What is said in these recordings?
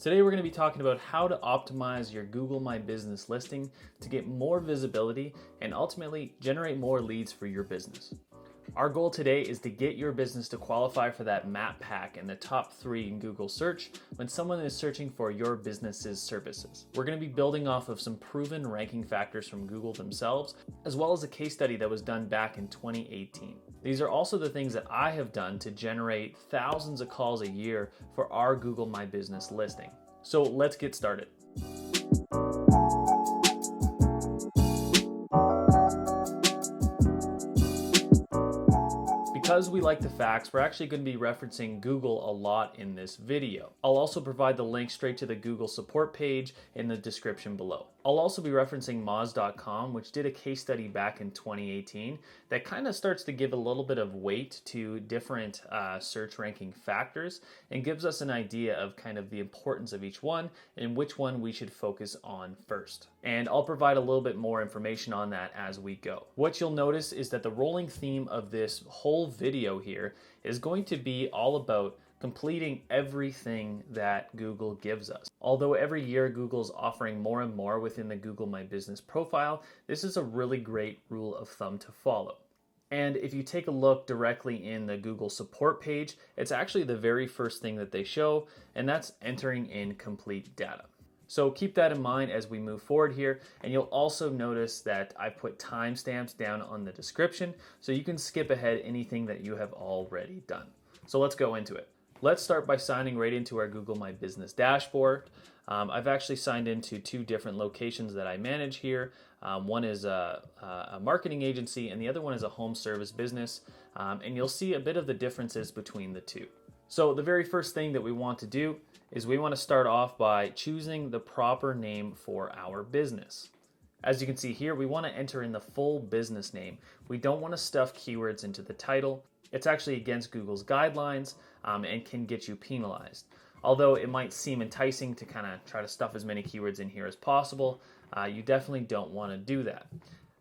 Today we're going to be talking about how to optimize your Google My Business listing to get more visibility and ultimately generate more leads for your business. Our goal today is to get your business to qualify for that map pack in the top 3 in Google search when someone is searching for your business's services. We're going to be building off of some proven ranking factors from Google themselves, as well as a case study that was done back in 2018. These are also the things that I have done to generate thousands of calls a year for our Google My Business listing. So let's get started. Because we like the facts, we're actually going to be referencing Google a lot in this video. I'll also provide the link straight to the Google support page in the description below. I'll also be referencing Moz.com, which did a case study back in 2018 that kind of starts to give a little bit of weight to different search ranking factors and gives us an idea of kind of the importance of each one and which one we should focus on first. And I'll provide a little bit more information on that as we go. What you'll notice is that the rolling theme of this whole video here is going to be all about completing everything that Google gives us. Although every year Google's offering more and more within the Google My Business profile, this is a really great rule of thumb to follow. And if you take a look directly in the Google support page, it's actually the very first thing that they show, and that's entering in complete data. So keep that in mind as we move forward here, and you'll also notice that I put timestamps down on the description so you can skip ahead anything that you have already done. So let's go into it. Let's start by signing right into our Google My Business dashboard. I've actually signed into 2 different locations that I manage here. One is a marketing agency and the other one is a home service business, and you'll see a bit of the differences between the two. So the very first thing that we want to do is we want to start off by choosing the proper name for our business. As you can see here, we want to enter in the full business name. We don't want to stuff keywords into the title. It's actually against Google's guidelines and can get you penalized. Although it might seem enticing to kind of try to stuff as many keywords in here as possible, you definitely don't want to do that.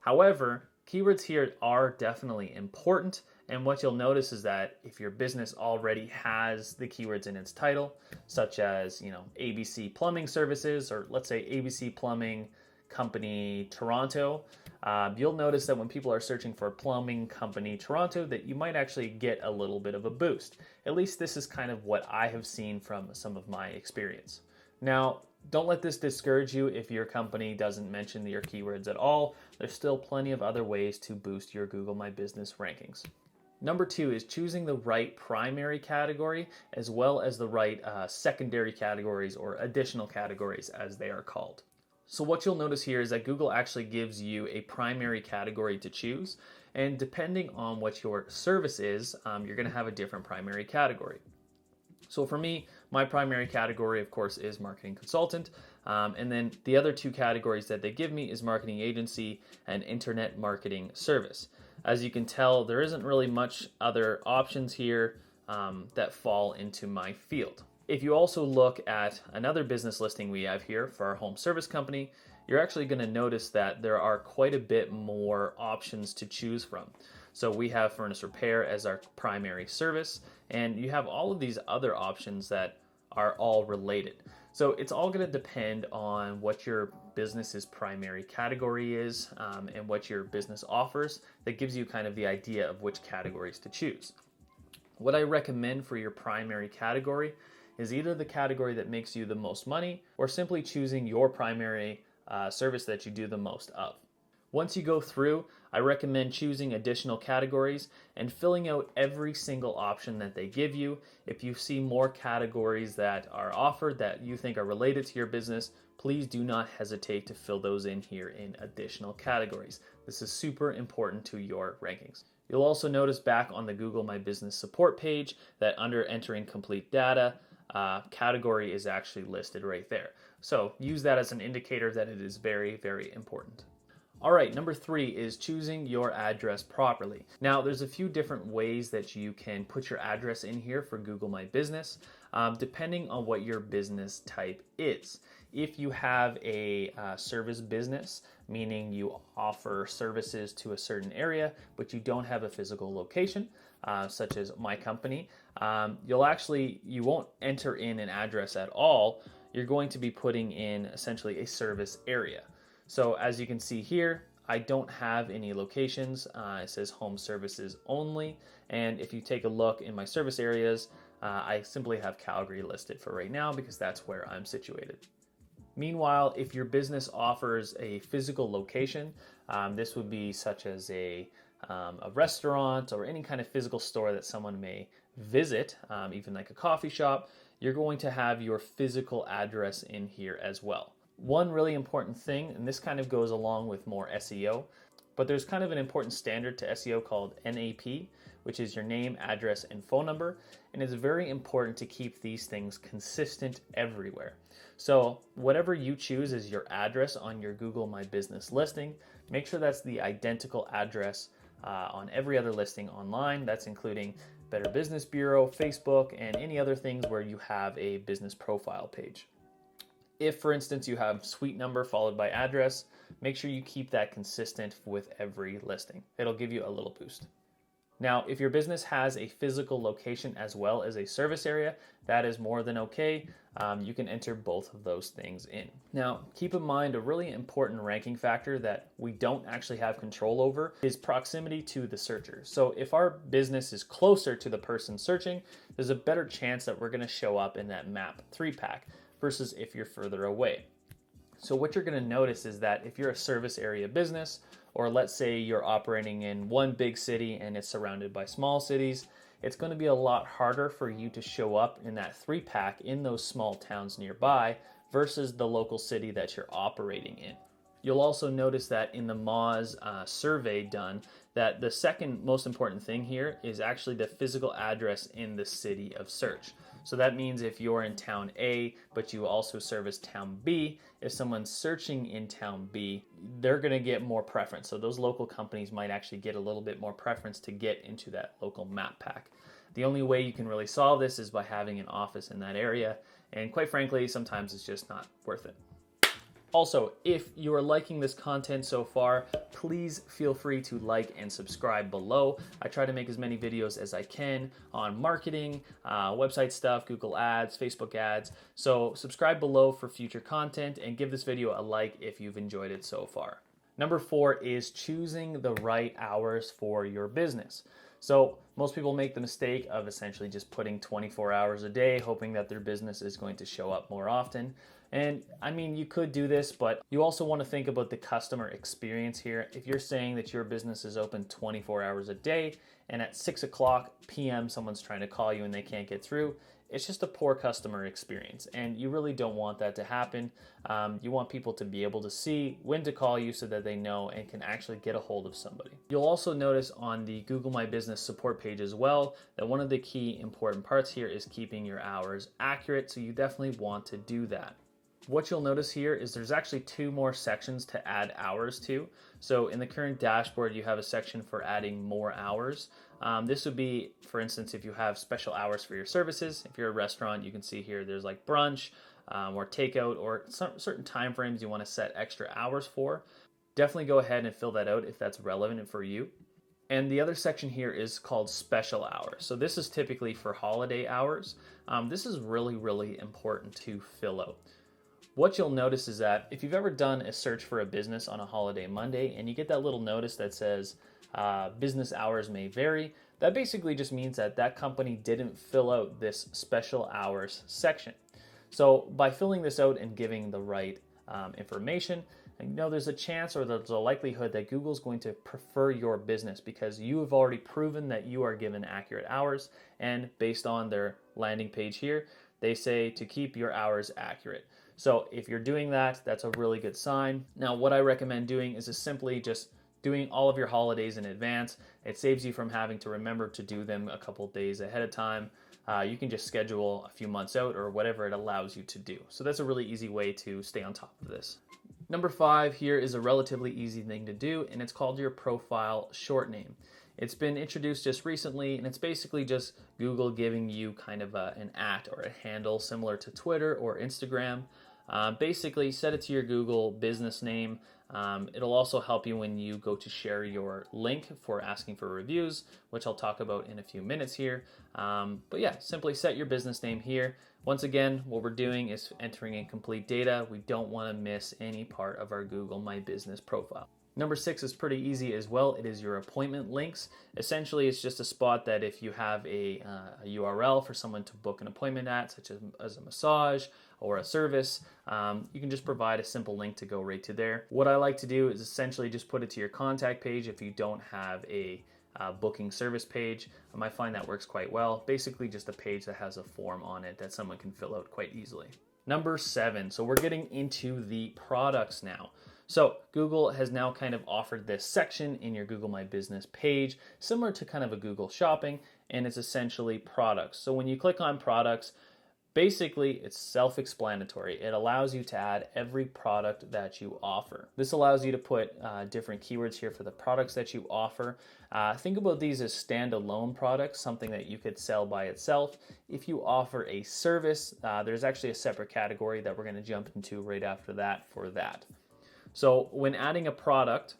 However, keywords here are definitely important, and what you'll notice is that if your business already has the keywords in its title, such as, ABC Plumbing Services, or let's say ABC Plumbing Company Toronto, you'll notice that when people are searching for Plumbing Company Toronto, that you might actually get a little bit of a boost. At least this is kind of what I have seen from some of my experience. Now, don't let this discourage you if your company doesn't mention your keywords at all. There's still plenty of other ways to boost your Google My Business rankings. Number 2 is choosing the right primary category as well as the right secondary categories or additional categories as they are called. So what you'll notice here is that Google actually gives you a primary category to choose, and depending on what your service is, you're going to have a different primary category. So for me, my primary category, of course, is marketing consultant, and then the other 2 categories that they give me is marketing agency and internet marketing service. As you can tell, there isn't really much other options here that fall into my field. If you also look at another business listing we have here for our home service company, you're actually going to notice that there are quite a bit more options to choose from. So we have furnace repair as our primary service, and you have all of these other options that are all related. So it's all going to depend on what your business's primary category is and what your business offers. That gives you kind of the idea of which categories to choose. What I recommend for your primary category is either the category that makes you the most money or simply choosing your primary service that you do the most of. Once you go through, I recommend choosing additional categories and filling out every single option that they give you. If you see more categories that are offered that you think are related to your business, please do not hesitate to fill those in here in additional categories. This is super important to your rankings. You'll also notice back on the Google My Business support page that under entering complete data, category is actually listed right there. So use that as an indicator that it is very, very important. All right, number 3 is choosing your address properly. Now, there's a few different ways that you can put your address in here for Google My Business, depending on what your business type is. If you have a service business, meaning you offer services to a certain area, but you don't have a physical location, such as my company, you won't enter in an address at all. you're going to be putting in essentially a service area. So as you can see here, I don't have any locations. It says home services only. And if you take a look in my service areas, I simply have Calgary listed for right now because that's where I'm situated. Meanwhile, if your business offers a physical location, this would be such as a restaurant or any kind of physical store that someone may visit, even like a coffee shop, you're going to have your physical address in here as well. One really important thing, and this kind of goes along with more SEO, but there's kind of an important standard to SEO called NAP, which is your name, address, and phone number. And it's very important to keep these things consistent everywhere. So whatever you choose as your address on your Google My Business listing, make sure that's the identical address on every other listing online. That's including Better Business Bureau, Facebook, and any other things where you have a business profile page. If, for instance, you have suite number followed by address, make sure you keep that consistent with every listing. It'll give you a little boost. Now, if your business has a physical location as well as a service area, that is more than okay. You can enter both of those things in. Now, keep in mind a really important ranking factor that we don't actually have control over is proximity to the searcher. So if our business is closer to the person searching, there's a better chance that we're going to show up in that map 3-pack versus if you're further away. So what you're going to notice is that if you're a service area business, or let's say you're operating in one big city and it's surrounded by small cities, it's going to be a lot harder for you to show up in that 3-pack in those small towns nearby versus the local city that you're operating in. You'll also notice that in the Moz survey done, that the second most important thing here is actually the physical address in the city of search. So that means if you're in town A, but you also service town B, if someone's searching in town B, they're going to get more preference. So those local companies might actually get a little bit more preference to get into that local map pack. The only way you can really solve this is by having an office in that area. And quite frankly, sometimes it's just not worth it. Also, if you are liking this content so far, please feel free to like and subscribe below. I try to make as many videos as I can on marketing, website stuff, Google ads, Facebook ads. So subscribe below for future content and give this video a like if you've enjoyed it so far. Number 4 is choosing the right hours for your business. So most people make the mistake of essentially just putting 24 hours a day, hoping that their business is going to show up more often. And I mean, you could do this, but you also want to think about the customer experience here. If you're saying that your business is open 24 hours a day and at 6 o'clock p.m. someone's trying to call you and they can't get through, it's just a poor customer experience. And you really don't want that to happen. You want people to be able to see when to call you so that they know and can actually get a hold of somebody. You'll also notice on the Google My Business support page as well that one of the key important parts here is keeping your hours accurate. So you definitely want to do that. What you'll notice here is there's actually 2 more sections to add hours to. So in the current dashboard, you have a section for adding more hours. This would be, for instance, if you have special hours for your services. If you're a restaurant, you can see here there's like brunch or takeout or certain time frames you want to set extra hours for. Definitely go ahead and fill that out if that's relevant for you. And the other section here is called special hours. So this is typically for holiday hours. This is really, really important to fill out. What you'll notice is that if you've ever done a search for a business on a holiday Monday and you get that little notice that says business hours may vary, that basically just means that that company didn't fill out this special hours section. So by filling this out and giving the right information, there's a chance or there's a likelihood that Google's going to prefer your business because you have already proven that you are given accurate hours, and based on their landing page here, they say to keep your hours accurate. So if you're doing that, that's a really good sign. Now, what I recommend doing is simply just doing all of your holidays in advance. It saves you from having to remember to do them a couple days ahead of time. You can just schedule a few months out or whatever it allows you to do. So that's a really easy way to stay on top of this. Number 5 here is a relatively easy thing to do, and it's called your profile short name. It's been introduced just recently, and it's basically just Google giving you kind of an @ or a handle similar to Twitter or Instagram. Basically, set it to your Google business name. It'll also help you when you go to share your link for asking for reviews, which I'll talk about in a few minutes here. But yeah, simply set your business name here. Once again, what we're doing is entering in complete data. We don't want to miss any part of our Google My Business profile. Number 6 is pretty easy as well. It is your appointment links. Essentially, it's just a spot that if you have a URL for someone to book an appointment at, such as a massage or a service, you can just provide a simple link to go right to there. What I like to do is essentially just put it to your contact page if you don't have a booking service page. I might find that works quite well. Basically just a page that has a form on it that someone can fill out quite easily. Number 7, so we're getting into the products now. So Google has now kind of offered this section in your Google My Business page, similar to kind of a Google Shopping, and it's essentially products. So when you click on products, basically it's self-explanatory. It allows you to add every product that you offer. This allows you to put different keywords here for the products that you offer. Think about these as standalone products, something that you could sell by itself. If you offer a service, there's actually a separate category that we're going to jump into right after that for that. So when adding a product,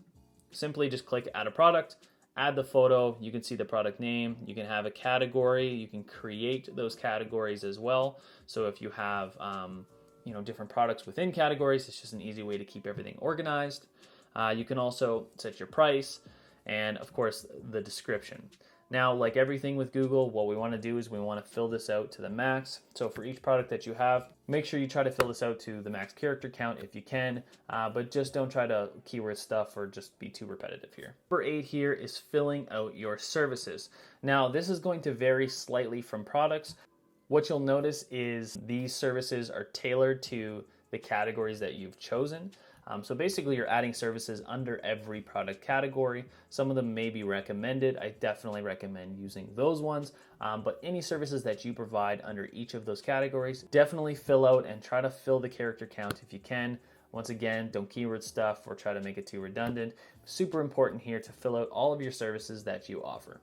simply just click add a product, add the photo, you can see the product name, you can have a category, you can create those categories as well. So if you have different products within categories, it's just an easy way to keep everything organized. You can also set your price and of course the description. Now, like everything with Google, what we want to do is we want to fill this out to the max. So for each product that you have, make sure you try to fill this out to the max character count if you can, but just don't try to keyword stuff or just be too repetitive here. Number 8 here is filling out your services. Now, this is going to vary slightly from products. What you'll notice is these services are tailored to the categories that you've chosen. So basically you're adding services under every product category. Some of them may be recommended. I definitely recommend using those ones. But any services that you provide under each of those categories, definitely fill out and try to fill the character count if you can. Once again, don't keyword stuff or try to make it too redundant. Super important here to fill out all of your services that you offer.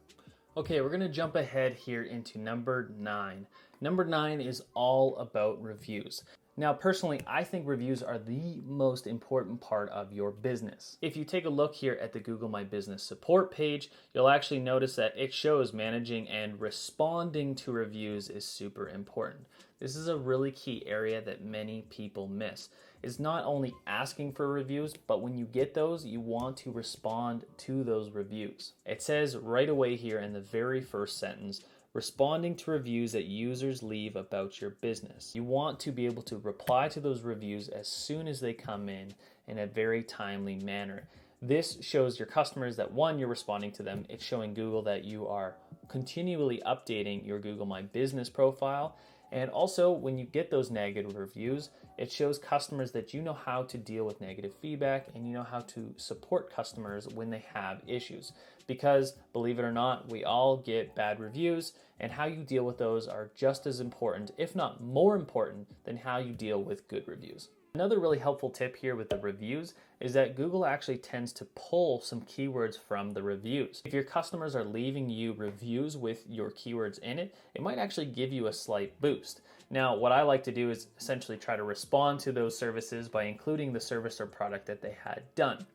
Okay, we're gonna jump ahead here into number 9. Number 9 is all about reviews. Now, personally, I think reviews are the most important part of your business. If you take a look here at the Google My Business support page, you'll actually notice that it shows managing and responding to reviews is super important. This is a really key area that many people miss. It's not only asking for reviews, but when you get those, you want to respond to those reviews. It says right away here in the very first sentence, responding to reviews that users leave about your business. You want to be able to reply to those reviews as soon as they come in a very timely manner. This shows your customers that, one, you're responding to them. It's showing Google that you are continually updating your Google My Business profile. And also, when you get those negative reviews, it shows customers that you know how to deal with negative feedback and you know how to support customers when they have issues. Because, believe it or not, we all get bad reviews, and how you deal with those are just as important, if not more important, than how you deal with good reviews. Another really helpful tip here with the reviews is that Google actually tends to pull some keywords from the reviews. If your customers are leaving you reviews with your keywords in it, it might actually give you a slight boost. Now, what I like to do is essentially try to respond to those services by including the service or product that they had done.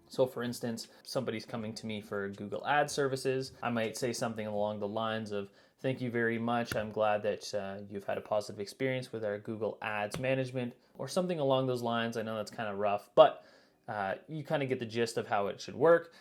So for instance, somebody's coming to me for Google Ad services. I might say something along the lines of, thank you very much. I'm glad that you've had a positive experience with our Google Ads management, or something along those lines. I know that's kind of rough, but you kind of get the gist of how it should work.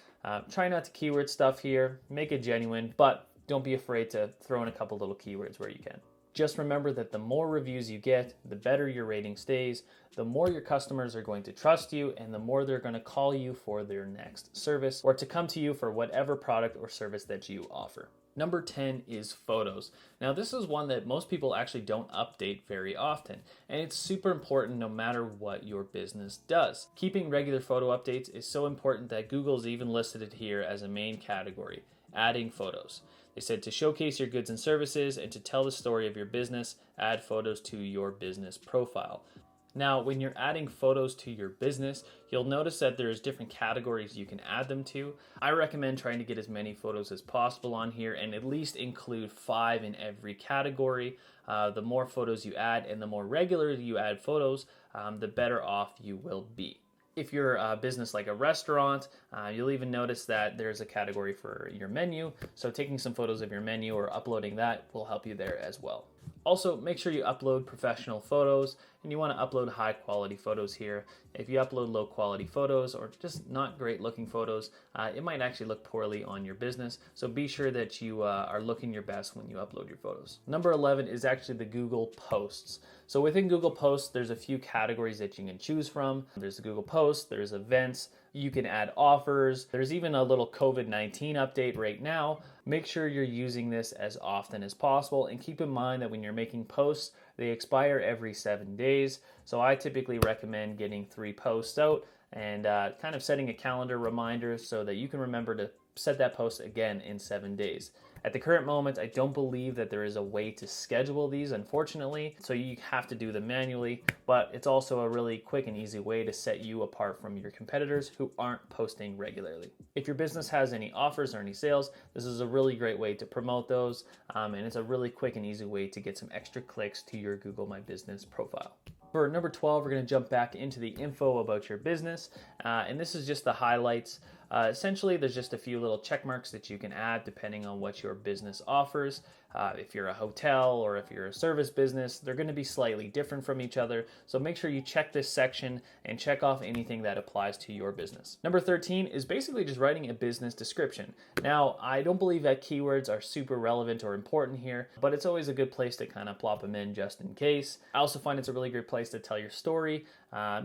Try not to keyword stuff here. Make it genuine, but don't be afraid to throw in a couple little keywords where you can. Just remember that the more reviews you get, the better your rating stays, the more your customers are going to trust you, and the more they're going to call you for their next service or to come to you for whatever product or service that you offer. Number 10 is photos. Now, this is one that most people actually don't update very often, and it's super important no matter what your business does. Keeping regular photo updates is so important that Google's even listed it here as a main category, adding photos. They said to showcase your goods and services and to tell the story of your business, add photos to your business profile. Now, when you're adding photos to your business, you'll notice that there's different categories you can add them to. I recommend trying to get as many photos as possible on here and at least include 5 in every category. The more photos you add and the more regularly you add photos, the better off you will be. If you're a business like a restaurant, you'll even notice that there's a category for your menu. So taking some photos of your menu or uploading that will help you there as well. Also, make sure you upload professional photos, and you want to upload high quality photos here. If you upload low quality photos or just not great looking photos, it might actually look poorly on your business. So be sure that you are looking your best when you upload your photos. Number 11 is actually the Google Posts. So within Google Posts, there's a few categories that you can choose from. There's the Google Posts, there's events, you can add offers. There's even a little COVID-19 update right now. Make sure you're using this as often as possible, and keep in mind that when you're making posts, they expire every 7 days. So I typically recommend getting 3 posts out and kind of setting a calendar reminder so that you can remember to set that post again in 7 days. At the current moment, I don't believe that there is a way to schedule these, unfortunately, so you have to do them manually, but it's also a really quick and easy way to set you apart from your competitors who aren't posting regularly. If your business has any offers or any sales, this is a really great way to promote those, and it's a really quick and easy way to get some extra clicks to your Google My Business profile. For number 12, we're going to jump back into the info about your business, and this is just the highlights. Essentially, there's just a few little check marks that you can add depending on what your business offers. If you're a hotel or if you're a service business, they're going to be slightly different from each other. So make sure you check this section and check off anything that applies to your business. Number 13 is basically just writing a business description. Now, I don't believe that keywords are super relevant or important here, but it's always a good place to kind of plop them in just in case. I also find it's a really great place to tell your story,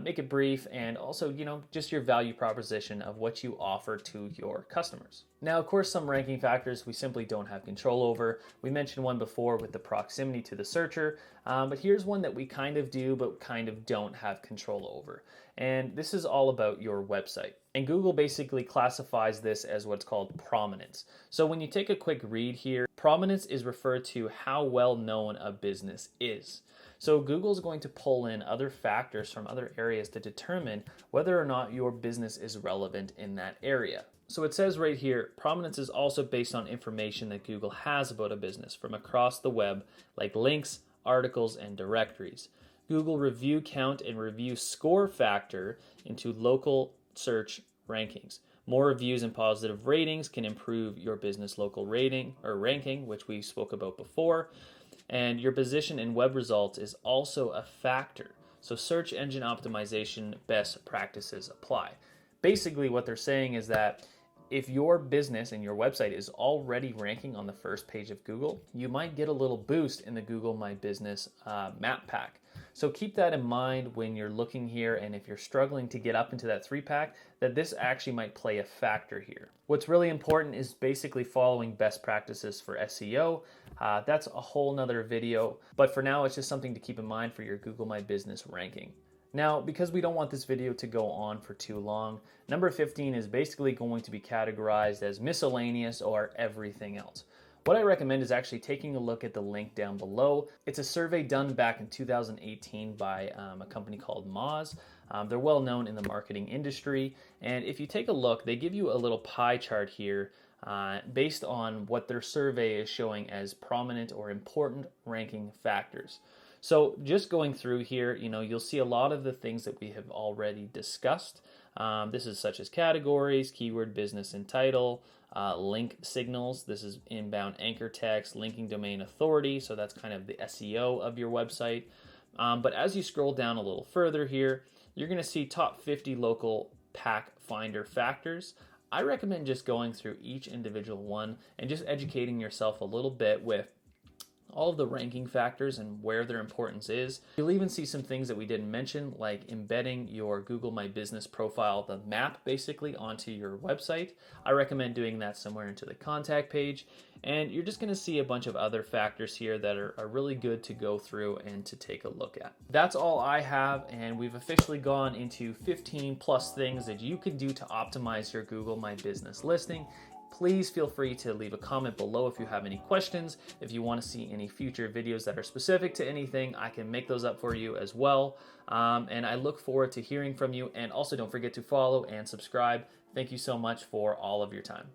make it brief, and also, just your value proposition of what you offer to your customers. Now, of course, some ranking factors we simply don't have control over. We mentioned one before with the proximity to the searcher, but here's one that we kind of do, but kind of don't have control over. And this is all about your website. And Google basically classifies this as what's called prominence. So when you take a quick read here, prominence is referred to how well known a business is. So Google's going to pull in other factors from other areas to determine whether or not your business is relevant in that area. So it says right here, prominence is also based on information that Google has about a business from across the web, like links, articles, and directories. Google review count and review score factor into local search rankings. More reviews and positive ratings can improve your business local rating or ranking, which we spoke about before. And your position in web results is also a factor. So search engine optimization best practices apply. Basically, what they're saying is that if your business and your website is already ranking on the first page of Google, you might get a little boost in the Google My Business map pack. So keep that in mind when you're looking here, and if you're struggling to get up into that 3-pack, that this actually might play a factor here. What's really important is basically following best practices for SEO. That's a whole nother video, but for now, it's just something to keep in mind for your Google My Business ranking. Now, because we don't want this video to go on for too long, number 15 is basically going to be categorized as miscellaneous or everything else. What I recommend is actually taking a look at the link down below. It's a survey done back in 2018 by a company called Moz. They're well known in the marketing industry, and if you take a look, they give you a little pie chart here based on what their survey is showing as prominent or important ranking factors. So just going through here, you'll see a lot of the things that we have already discussed. This is such as categories, keyword, business, and title, link signals. This is inbound anchor text, linking domain authority. So that's kind of the SEO of your website. But as you scroll down a little further here, you're going to see top 50 local pack finder factors. I recommend just going through each individual one and just educating yourself a little bit with all of the ranking factors and where their importance is. You'll even see some things that we didn't mention, like embedding your Google My Business profile, the map basically, onto your website. I recommend doing that somewhere into the contact page. And you're just going to see a bunch of other factors here that are really good to go through and to take a look at. That's all I have, and we've officially gone into 15 plus things that you can do to optimize your Google My Business listing. Please feel free to leave a comment below if you have any questions. If you want to see any future videos that are specific to anything, I can make those up for you as well. And I look forward to hearing from you. And also don't forget to follow and subscribe. Thank you so much for all of your time.